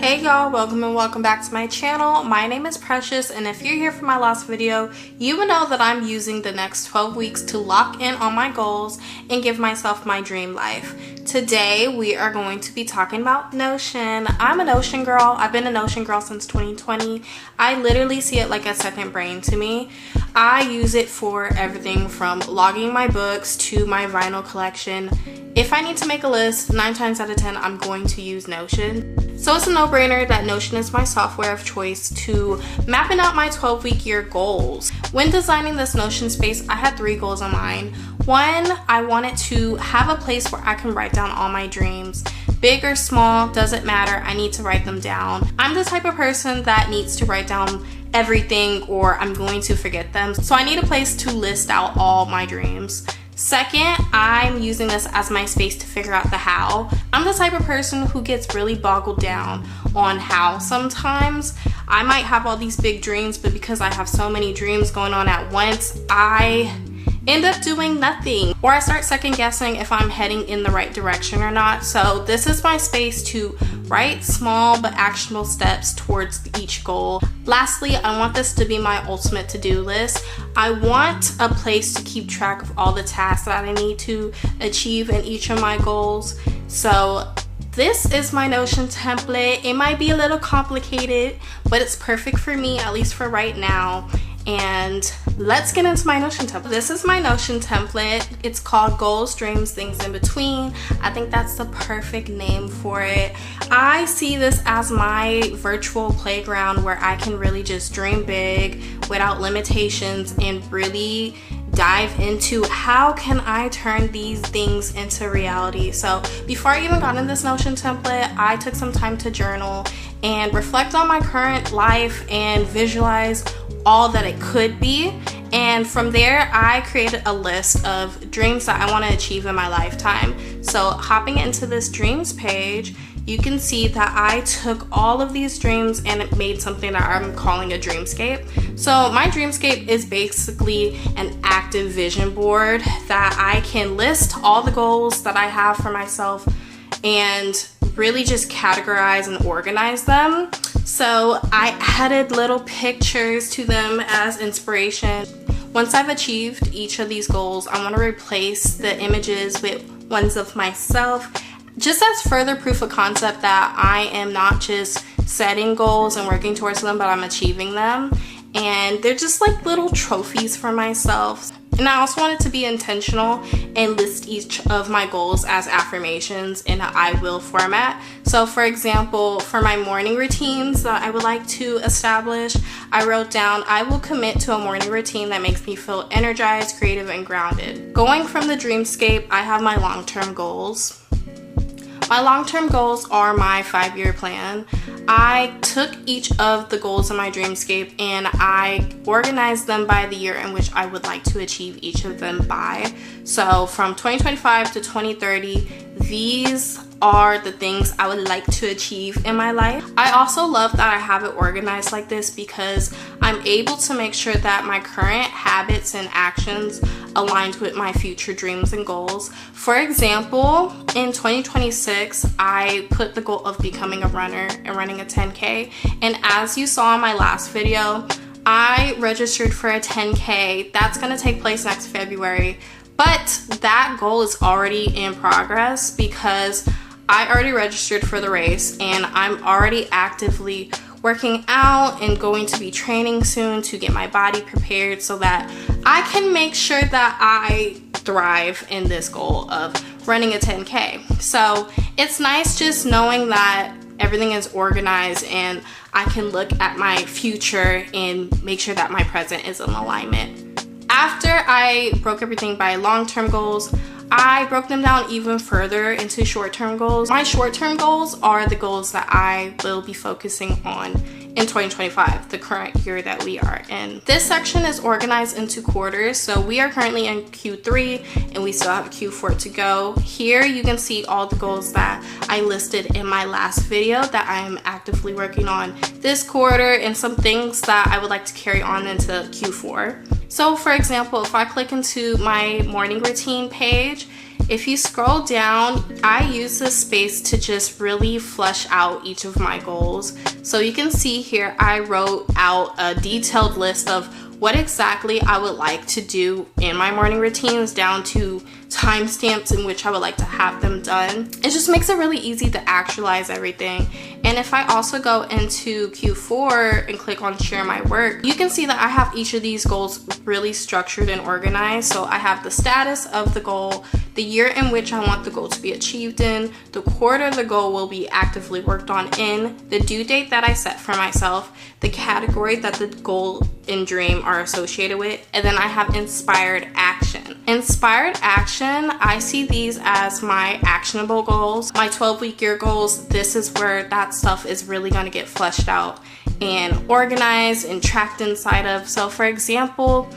Hey y'all, welcome and welcome back to my channel. My name is Precious, and if you're here for my last video, you will know that I'm using the next 12 weeks to lock in on my goals and give myself my dream life. Today we are going to be talking about Notion. I'm a Notion girl. I've been a Notion girl since 2020. I literally see it like a second brain to me. I use it for everything from logging my books to my vinyl collection. If I need to make a list, 9 times out of 10 I'm going to use Notion. So it's a no-brainer that Notion is my software of choice to mapping out my 12-week year goals. When designing this Notion space, I had 3 goals in mind. One, I wanted to have a place where I can write down all my dreams. Big or small, doesn't matter, I need to write them down. I'm the type of person that needs to write down everything or I'm going to forget them. So I need a place to list out all my dreams. Second, I'm using this as my space to figure out the how. I'm the type of person who gets really boggled down on how sometimes. I might have all these big dreams, but because I have so many dreams going on at once, I end up doing nothing, or I start second guessing if I'm heading in the right direction or not. So this is my space to write small but actionable steps towards each goal. Lastly, I want this to be my ultimate to-do list. I want a place to keep track of all the tasks that I need to achieve in each of my goals. So this is my Notion template. It might be a little complicated, but it's perfect for me, at least for right now. And let's get into my Notion template. This is my Notion template. It's called Goals, Dreams, Things in Between. I think that's the perfect name for it. I see this as my virtual playground where I can really just dream big without limitations and really dive into how can I turn these things into reality. So before I even got in this Notion template, I took some time to journal and reflect on my current life and visualize all that it could be. And from there, I created a list of dreams that I want to achieve in my lifetime. So hopping into this dreams page, you can see that I took all of these dreams and it made something that I'm calling a dreamscape. So my dreamscape is basically an active vision board that I can list all the goals that I have for myself and really just categorize and organize them. So I added little pictures to them as inspiration. Once I've achieved each of these goals, I want to replace the images with ones of myself, just as further proof of concept that I am not just setting goals and working towards them, but I'm achieving them. And they're just like little trophies for myself. And I also wanted to be intentional and list each of my goals as affirmations in an I will format. So for example, for my morning routines that I would like to establish, I wrote down, I will commit to a morning routine that makes me feel energized, creative, and grounded. Going from the dreamscape, I have my long-term goals. My long-term goals are my 5-year plan. I took each of the goals in my dreamscape and I organized them by the year in which I would like to achieve each of them by. So from 2025 to 2030, these are the things I would like to achieve in my life. I also love that I have it organized like this because I'm able to make sure that my current habits and actions aligned with my future dreams and goals. For example, in 2026, I put the goal of becoming a runner and running a 10K. And as you saw in my last video, I registered for a 10K. That's gonna take place next February. But that goal is already in progress because I already registered for the race and I'm already actively working out and going to be training soon to get my body prepared so that I can make sure that I thrive in this goal of running a 10K. So it's nice just knowing that everything is organized and I can look at my future and make sure that my present is in alignment. After I broke everything by long-term goals, I broke them down even further into short-term goals. My short-term goals are the goals that I will be focusing on in 2025, the current year that we are in. This section is organized into quarters. So we are currently in Q3 and we still have Q4 to go. Here you can see all the goals that I listed in my last video that I am actively working on this quarter and some things that I would like to carry on into Q4. So for example, if I click into my morning routine page, If you scroll down, I use this space to just really flesh out each of my goals. So you can see here, I wrote out a detailed list of what exactly I would like to do in my morning routines, down to timestamps in which I would like to have them done. It just makes it really easy to actualize everything. And if I also go into Q4 and click on share my work, you can see that I have each of these goals really structured and organized. So I have the status of the goal, the year in which I want the goal to be achieved in, the quarter the goal will be actively worked on in, the due date that I set for myself, the category that the goal and dream are associated with, and then I have inspired action. Inspired action, I see these as my actionable goals. My 12-week year goals, this is where that stuff is really going to get fleshed out and organized and tracked inside of. So for example,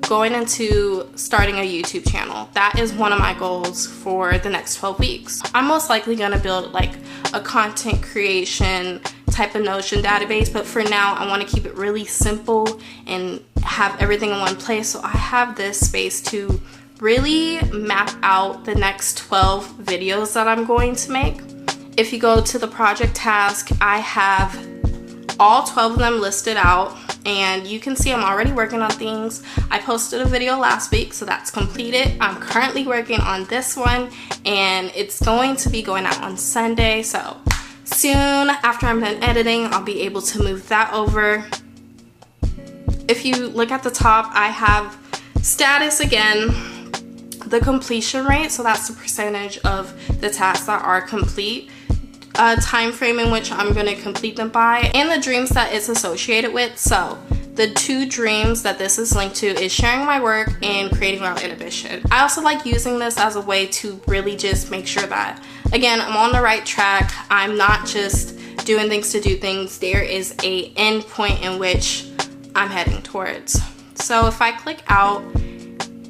going into starting a YouTube channel, that is one of my goals for the next 12 weeks. I'm most likely going to build like a content creation type of Notion database, but for now I want to keep it really simple and have everything in one place. So I have this space to really map out the next 12 videos that I'm going to make. If you go to the project task, I have all 12 of them listed out, and you can see I'm already working on things. I posted a video last week, so that's completed. I'm currently working on this one, and it's going to be going out on Sunday, so soon after I'm done editing, I'll be able to move that over. If you look at the top, I have status again, the completion rate, so that's the percentage of the tasks that are complete, time frame in which I'm going to complete them by, and the dreams that it's associated with. So the two dreams that this is linked to is sharing my work and creating without inhibition. I also like using this as a way to really just make sure that, again, I'm on the right track. I'm not just doing things to do things. There is a end point in which I'm heading towards. So if I click out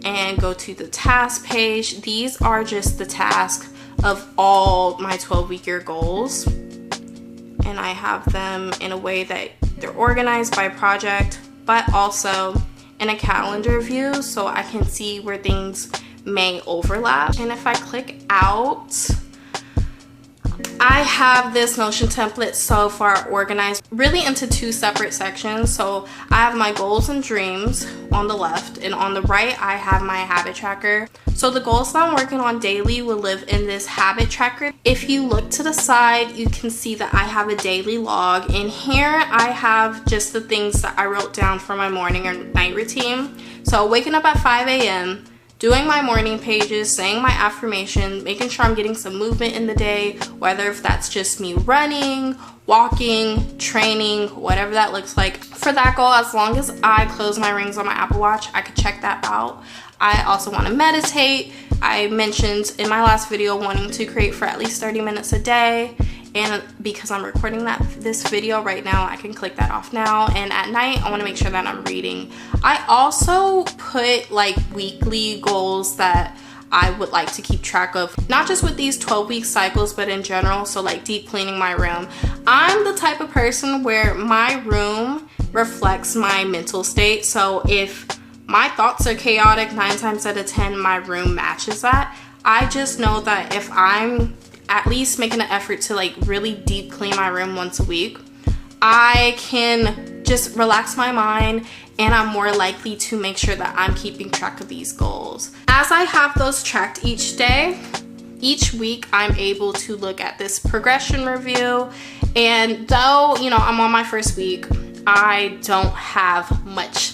and go to the task page, these are just the tasks of all my 12-week year goals, and I have them in a way that they're organized by project, but also in a calendar view, so I can see where things may overlap. And if I click out, I have this Notion template so far organized really into two separate sections. So I have my goals and dreams on the left, and on the right I have my habit tracker. So the goals that I'm working on daily will live in this habit tracker. If you look to the side, you can see that I have a daily log. In here I have just the things that I wrote down for my morning or night routine. So waking up at 5 a.m., doing my morning pages, saying my affirmation, making sure I'm getting some movement in the day, whether if that's just me running, walking, training, whatever that looks like. For that goal, as long as I close my rings on my Apple Watch, I could check that out. I also want to meditate. I mentioned in my last video wanting to create for at least 30 minutes a day. And because I'm recording this video right now, I can click that off now. And at night, I want to make sure that I'm reading. I also put like weekly goals that I would like to keep track of, not just with these 12-week cycles, but in general. So like deep cleaning my room. I'm the type of person where my room reflects my mental state. So if my thoughts are chaotic, 9 times out of 10, my room matches that. I just know that if I'm at least making an effort to like really deep clean my room once a week, I can just relax my mind, and I'm more likely to make sure that I'm keeping track of these goals. As I have those tracked each day, each week I'm able to look at this progression review. And though, you know, I'm on my first week, I don't have much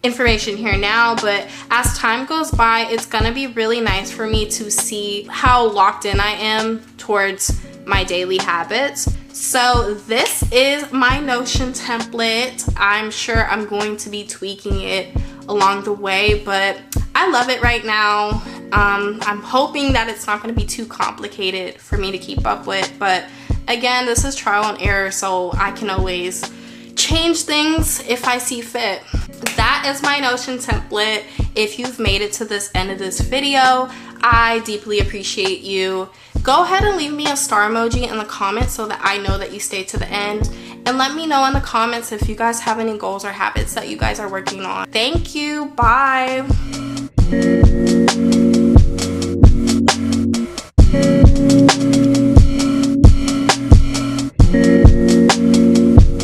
information here now, but as time goes by, it's gonna be really nice for me to see how locked in I am towards my daily habits. So this is my Notion template. I'm sure I'm going to be tweaking it along the way, but I love it right now. I'm hoping that it's not going to be too complicated for me to keep up with, but again, this is trial and error, so I can always change things if I see fit. That is my Notion template. If you've made it to this end of this video, I deeply appreciate you. Go ahead and leave me a star emoji in the comments so that I know that you stayed to the end. And let me know in the comments if you guys have any goals or habits that you guys are working on. Thank you. Bye.